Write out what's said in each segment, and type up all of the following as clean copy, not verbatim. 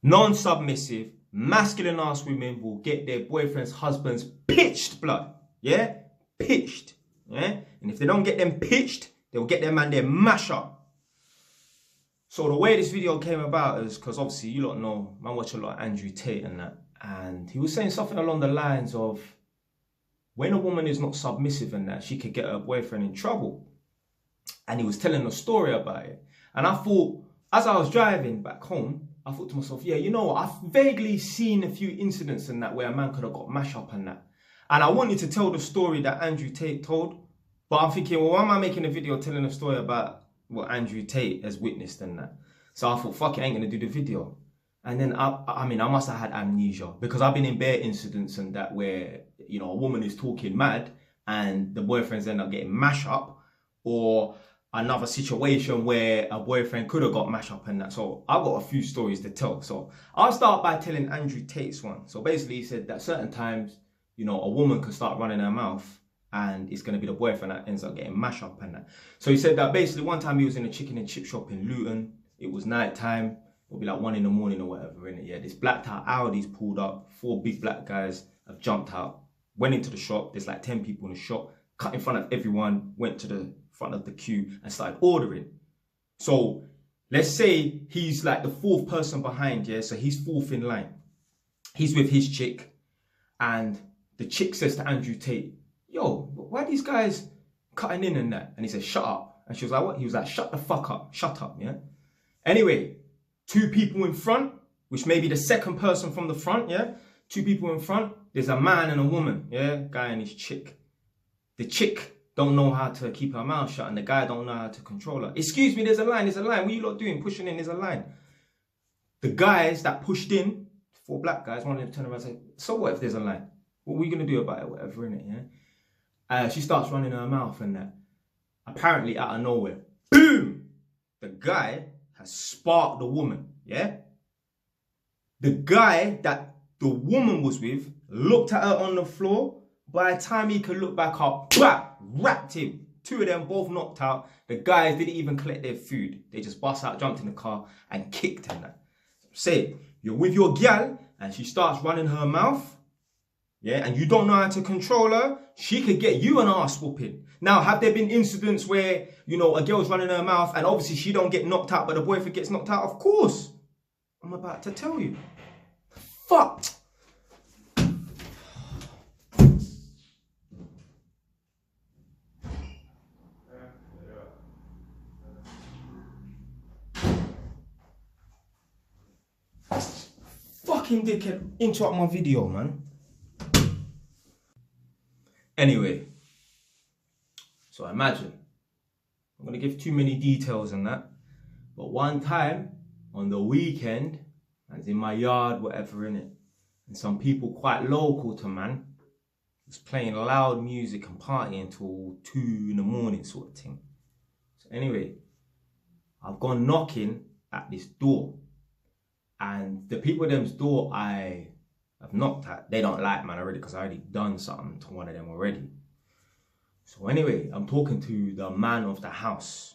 non-submissive, masculine ass women will get their boyfriends, husbands pitched, blood. Yeah? Pitched. Yeah? And if they don't get them pitched, they'll get them and they mash up. So the way this video came about is because obviously you lot know, man watch a lot of Andrew Tate and that. And he was saying something along the lines of, when a woman is not submissive and that, she could get her boyfriend in trouble. And he was telling a story about it. And I thought, as I was driving back home, I thought to myself, yeah, you know what? I've vaguely seen a few incidents in that where a man could have got mashed up and that. And I wanted to tell the story that Andrew Tate told. But I'm thinking, well, why am I making a video telling a story about what Andrew Tate has witnessed and that? So I thought, fuck it, I ain't going to do the video. And then, I mean, I must have had amnesia. Because I've been in bare incidents and that where, you know, a woman is talking mad and the boyfriends end up getting mashed up. Or another situation where a boyfriend could have got mashed up and that. So I've got a few stories to tell. So I'll start by telling Andrew Tate's one. So basically he said that certain times, you know, a woman could start running her mouth and it's going to be the boyfriend that ends up getting mashed up and that. So he said that basically one time he was in a chicken and chip shop in Luton. It was night time. It'll be like 1 in the morning or whatever, innit? Yeah, this blacked out Audi's pulled up. 4 big black guys have jumped out, went into the shop. There's like 10 people in the shop, cut in front of everyone, went to the front of the queue and started ordering. So let's say he's like the 4th person behind, yeah? So he's 4th in line. He's with his chick and the chick says to Andrew Tate, yo, why are these guys cutting in and that? And he said, shut up. And she was like, what? He was like, shut the fuck up. Shut up, yeah? Anyway, 2 people in front, which may be the 2nd person from the front, yeah? 2 people in front, there's a man and a woman, yeah? Guy and his chick. The chick don't know how to keep her mouth shut and the guy don't know how to control her. Excuse me, there's a line. What are you lot doing? Pushing in, there's a line. The guys that pushed in, 4 black guys, one of them turned around and said, so what if there's a line? What are we going to do about it? Whatever, innit, yeah? She starts running her mouth and that. Apparently, out of nowhere, boom! The guy has sparked the woman, yeah? The guy that the woman was with looked at her on the floor. By the time he could look back up, bah, wrapped him. 2 of them both knocked out. The guys didn't even collect their food. They just bust out, jumped in the car and kicked and that. Say, you're with your gal and she starts running her mouth, yeah, and you don't know how to control her, she could get you an ass whooping. Now, have there been incidents where, you know, a girl's running her mouth and obviously she don't get knocked out, but the boyfriend gets knocked out? Of course. I'm about to tell you. Fuck. Fucking dickhead, interrupt my video, man. Anyway, so imagine, I'm going to give too many details on that, but one time on the weekend, I was in my yard, whatever, innit, and some people quite local to man was playing loud music and partying until 2 in the morning sort of thing. So anyway, I've gone knocking at this door, and the people at them's door I have knocked at, they don't like man already because I already done something to one of them already. So anyway, I'm talking to the man of the house.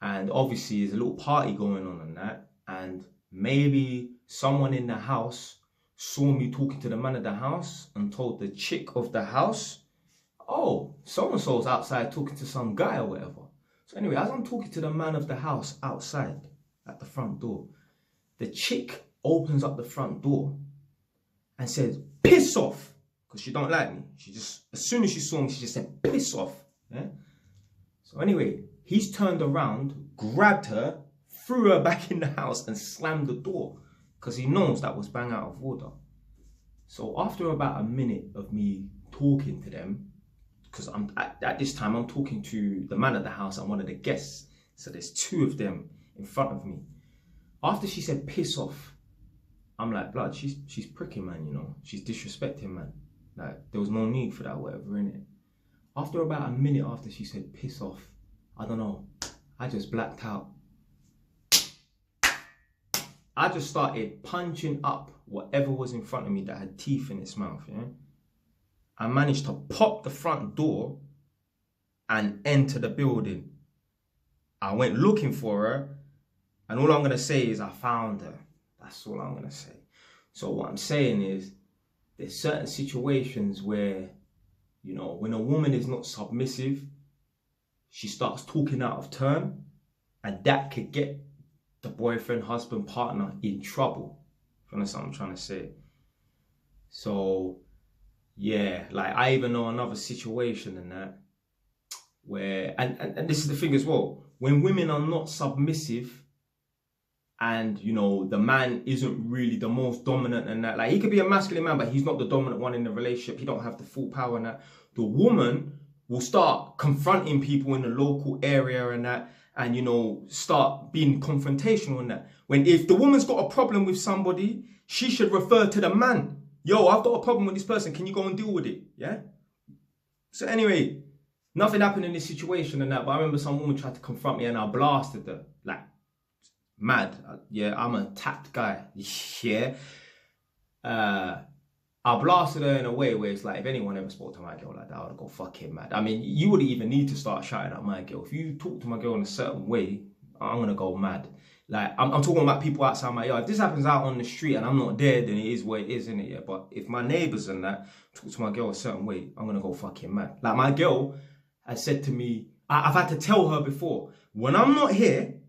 And obviously there's a little party going on and that. And maybe someone in the house saw me talking to the man of the house and told the chick of the house, oh, so-and-so's outside talking to some guy or whatever. So anyway, as I'm talking to the man of the house outside at the front door, the chick opens up the front door and says, piss off, because she don't like me. She just, as soon as she saw me, she just said, piss off. Yeah? So anyway, he's turned around, grabbed her, threw her back in the house and slammed the door because he knows that was bang out of order. So after about a minute of me talking to them, because at this time I'm talking to the man at the house and one of the guests. So there's 2 of them in front of me. After she said, piss off, I'm like, blood, she's pricking, man, you know. She's disrespecting, man. Like, there was no need for that, whatever, innit? After about a minute after she said, piss off, I don't know, I just blacked out. I just started punching up whatever was in front of me that had teeth in its mouth, yeah? I managed to pop the front door and enter the building. I went looking for her, and all I'm going to say is I found her. That's all I'm gonna say. So what I'm saying is, there's certain situations where, you know, when a woman is not submissive, she starts talking out of turn, and that could get the boyfriend, husband, partner in trouble. You understand what I'm trying to say? So, yeah, like I even know another situation in that where, and this is the thing as well, when women are not submissive and, you know, the man isn't really the most dominant and that, like he could be a masculine man, but he's not the dominant one in the relationship. He don't have the full power and that. The woman will start confronting people in the local area and that, and, you know, start being confrontational in that. When if the woman's got a problem with somebody, she should refer to the man. Yo, I've got a problem with this person. Can you go and deal with it? Yeah? So anyway, nothing happened in this situation and that, but I remember some woman tried to confront me and I blasted her. Like, mad. Yeah, I'm a tapped guy. Yeah. I blasted her in a way where it's like, if anyone ever spoke to my girl like that, I would go fucking mad. I mean, you wouldn't even need to start shouting at my girl. If you talk to my girl in a certain way, I'm going to go mad. Like, I'm talking about people outside my yard. If this happens out on the street and I'm not there, then it is what it is, innit? Yeah. But if my neighbours and that talk to my girl a certain way, I'm going to go fucking mad. Like, my girl has said to me, I've had to tell her before, when I'm not here,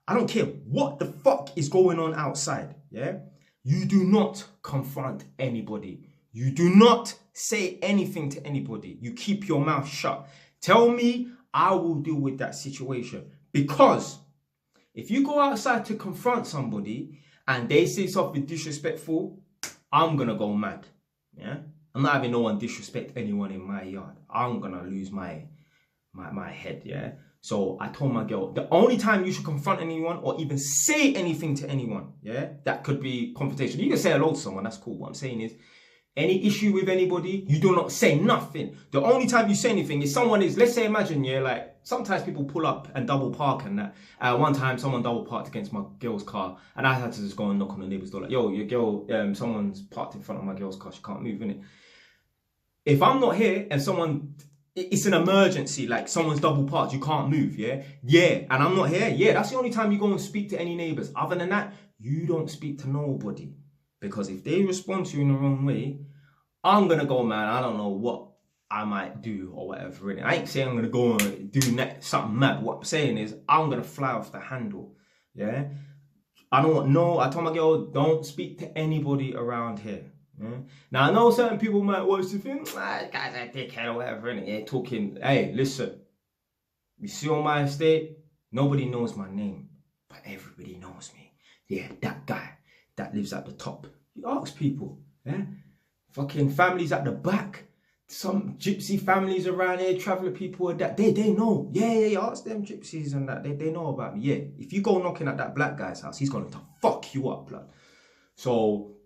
I don't care what the fuck is going on outside, yeah? You do not confront anybody. You do not say anything to anybody. You keep your mouth shut. Tell me, I will deal with that situation. Because if you go outside to confront somebody and they say something disrespectful, I'm going to go mad, yeah? I'm not having no one disrespect anyone in my yard. I'm going to lose my head, yeah? So I told my girl, the only time you should confront anyone or even say anything to anyone, yeah, that could be confrontation. You can say hello to someone, that's cool. What I'm saying is, any issue with anybody, you do not say nothing. The only time you say anything is someone is, let's say, imagine, yeah, like sometimes people pull up and double park and that. One time someone double parked against my girl's car and I had to just go and knock on the neighbour's door like, yo, your girl, someone's parked in front of my girl's car, she can't move, innit? If I'm not here and someone... It's an emergency, like someone's double parked, you can't move, yeah? Yeah, and I'm not here, yeah, that's the only time you go and speak to any neighbours. Other than that, you don't speak to nobody. Because if they respond to you in the wrong way, I'm going to go, man, I don't know what I might do or whatever. Really. I ain't saying I'm going to go and do something mad. What I'm saying is I'm going to fly off the handle, yeah? I told my girl, don't speak to anybody around here. Yeah. Now, I know certain people might watch the thing, this guy's a dickhead or whatever, innit? Yeah, talking, hey, listen, you see on my estate, nobody knows my name, but everybody knows me. Yeah, that guy that lives at the top. You ask people, yeah? Fucking families at the back, some gypsy families around here, traveller people, that they know. Yeah, ask them gypsies and that, they know about me. Yeah, if you go knocking at that black guy's house, he's going to fuck you up, blood. So,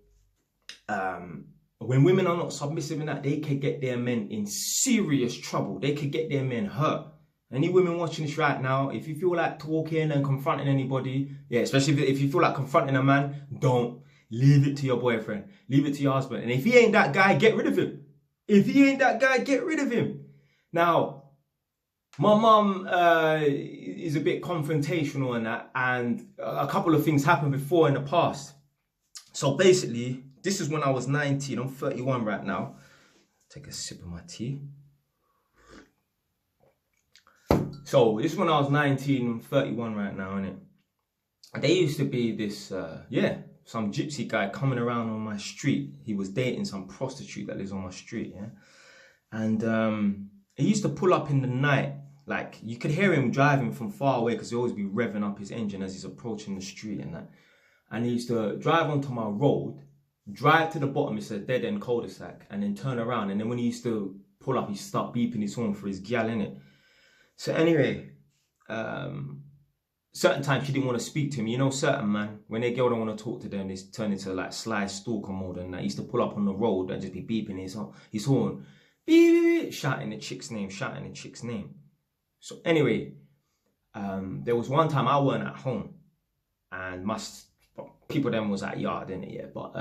when women are not submissive in that, they can get their men in serious trouble. They could get their men hurt. Any women watching this right now, if you feel like talking and confronting anybody, yeah, especially if you feel like confronting a man, don't. Leave it to your boyfriend. Leave it to your husband. And if he ain't that guy, get rid of him. If he ain't that guy, get rid of him. Now, my mum is a bit confrontational in that, and a couple of things happened before in the past. So basically, this is when I was 19. I'm 31 right now. Take a sip of my tea. So this is when I was 19. I'm 31 right now, innit? There used to be this, some gypsy guy coming around on my street. He was dating some prostitute that lives on my street, yeah? And he used to pull up in the night. Like, you could hear him driving from far away because he'd always be revving up his engine as he's approaching the street and that. And he used to drive onto my road, drive to the bottom, it's a dead-end cul-de-sac, and then turn around. And then when he used to pull up, he'd start beeping his horn for his gal, innit? So anyway, certain times she didn't want to speak to him. You know, certain man, when their girl don't want to talk to them, they turn into like sly stalker mode and that. He used to pull up on the road and just be beeping his horn. Beep, shouting the chick's name. So anyway, there was one time I weren't at home and people then was at yard, innit, yeah. But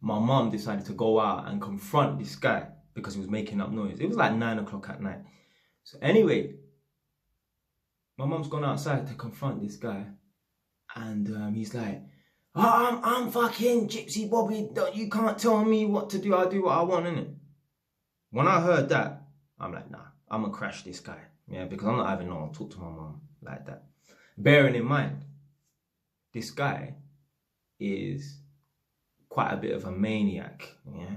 my mum decided to go out and confront this guy because he was making up noise. It was like 9 o'clock at night. So anyway, my mum's gone outside to confront this guy, and he's like, I'm fucking Gypsy Bobby. You can't tell me what to do. I do what I want, innit? When I heard that, I'm like, nah, I'm gonna crash this guy. Yeah, because I'm not having no one talk to my mom like that. Bearing in mind, this guy is quite a bit of a maniac. Yeah,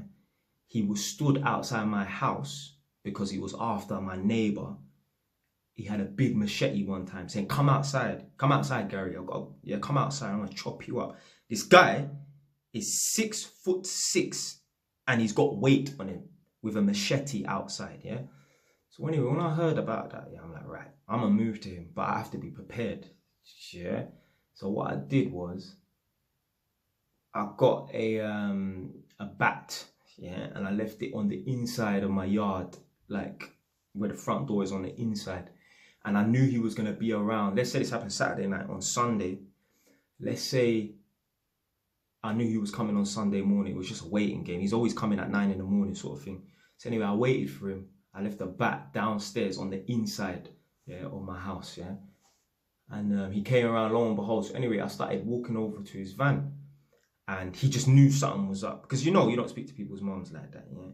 he was stood outside my house because he was after my neighbor. He had a big machete one time saying, come outside, Gary. Come outside, I'm gonna chop you up. This guy is 6'6" and he's got weight on him with a machete outside, yeah? So anyway, when I heard about that, yeah, I'm like, right, I'm gonna move to him, but I have to be prepared, yeah? So what I did was, I got a bat, yeah, and I left it on the inside of my yard, like where the front door is on the inside. And I knew he was going to be around. Let's say this happened Saturday night. On Sunday, let's say I knew he was coming on Sunday morning. It was just a waiting game. He's always coming at 9 in the morning sort of thing. So anyway, I waited for him. I left the bat downstairs on the inside, yeah, of my house, yeah. And he came around, lo and behold. So anyway, I started walking over to his van. And he just knew something was up. Because you know, you don't speak to people's moms like that, yeah.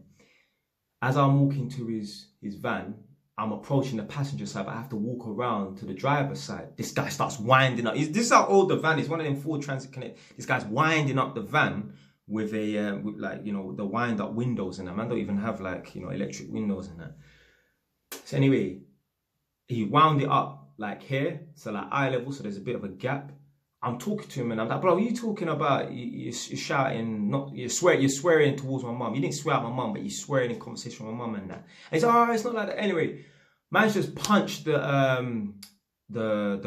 As I'm walking to his van, I'm approaching the passenger side, but I have to walk around to the driver's side. This guy starts winding up. This is how old the van is. One of them Ford Transit Connect. This guy's winding up the van with a, with like, you know, the wind up windows in them. I don't even have like, you know, electric windows in that. So anyway, he wound it up like here. So like eye level. So there's a bit of a gap. I'm talking to him and I'm like, bro, what are you talking about? You're shouting, you're swearing towards my mum. You didn't swear at my mum, but you're swearing in conversation with my mum and that. And he's like, oh, it's not like that. Anyway, man's just punched the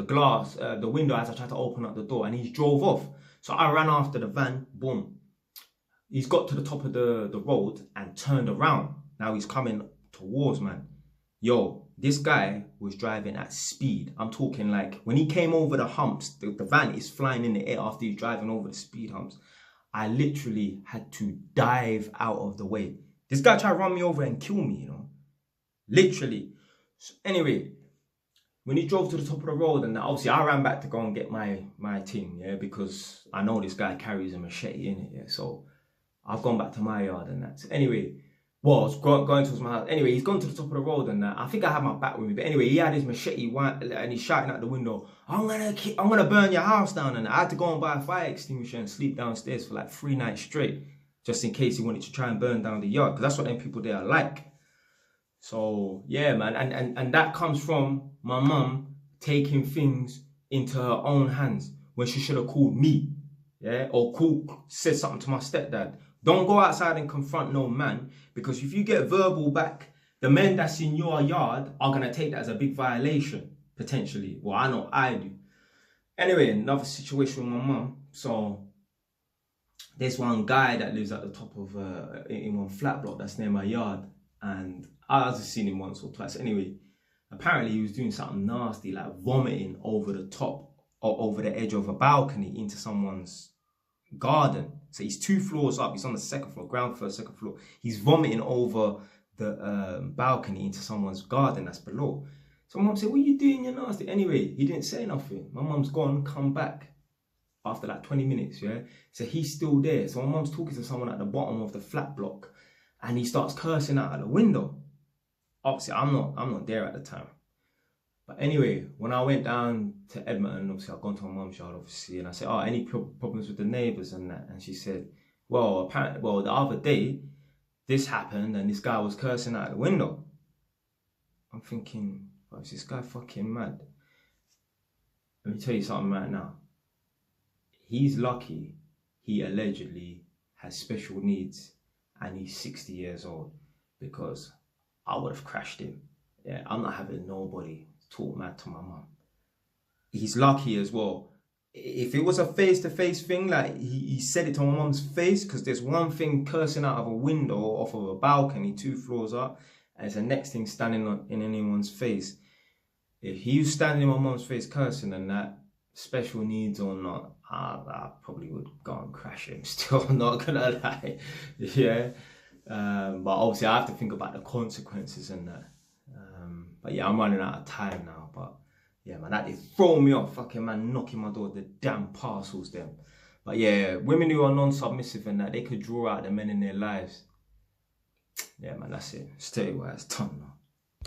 glass, the window as I tried to open up the door, and he drove off. So I ran after the van, boom. He's got to the top of the road and turned around. Now he's coming towards, man. Yo, this guy was driving at speed. I'm talking like when he came over the humps, the van is flying in the air after he's driving over the speed humps. I literally had to dive out of the way. This guy tried to run me over and kill me, you know. Literally. So anyway, when he drove to the top of the road, and obviously I ran back to go and get my thing, yeah, because I know this guy carries a machete in it, yeah. So I've gone back to my yard and that. So anyway, well, I was going towards my house. Anyway, he's gone to the top of the road and I think I had my back with me. But anyway, he had his machete and he's shouting out the window, I'm gonna burn your house down. And I had to go and buy a fire extinguisher and sleep downstairs for like 3 nights straight, just in case he wanted to try and burn down the yard, because that's what them people there are like. So yeah, man, and that comes from my mum taking things into her own hands when she should have called me, yeah, or said something to my stepdad. Don't go outside and confront no man, because if you get verbal back, the men that's in your yard are going to take that as a big violation, potentially. Well, I know I do. Anyway, another situation with my mum. So, there's one guy that lives at the top of, in one flat block that's near my yard. And I just seen him once or twice. Anyway, apparently he was doing something nasty, like vomiting over the top, or over the edge of a balcony into someone's garden. So he's 2 floors up, he's on the 2nd floor, ground floor, 2nd floor. He's vomiting over the balcony into someone's garden that's below. So my mum said, what are you doing, you're nasty? Anyway, he didn't say nothing. My mum's gone, come back after like 20 minutes, yeah? So he's still there. So my mum's talking to someone at the bottom of the flat block and he starts cursing out of the window. Obviously, I'm not there at the time. But anyway, when I went down to Edmonton, obviously I've gone to my mum's yard, obviously, and I said, oh, any problems with the neighbours and that? And she said, well, apparently, the other day, this happened and this guy was cursing out the window. I'm thinking, well, is this guy fucking mad? Let me tell you something right now. He's lucky he allegedly has special needs and he's 60 years old, because I would have crashed him. Yeah, I'm not having nobody talk mad to my mum. He's lucky as well. If it was a face-to-face thing, like he said it to my mum's face, because there's one thing cursing out of a window off of a balcony 2 floors up, and it's the next thing standing in anyone's face. If he was standing in my mum's face cursing and that, special needs or not, I probably would go and crash him still, not gonna lie. Yeah. But obviously I have to think about the consequences and that. But yeah, I'm running out of time now. But yeah, man, that did throw me off. Fucking man knocking my door, the damn parcels them. But But yeah, women who are non-submissive and that, they could draw out the men in their lives. Yeah, man, that's it. Steady wise, ton, man.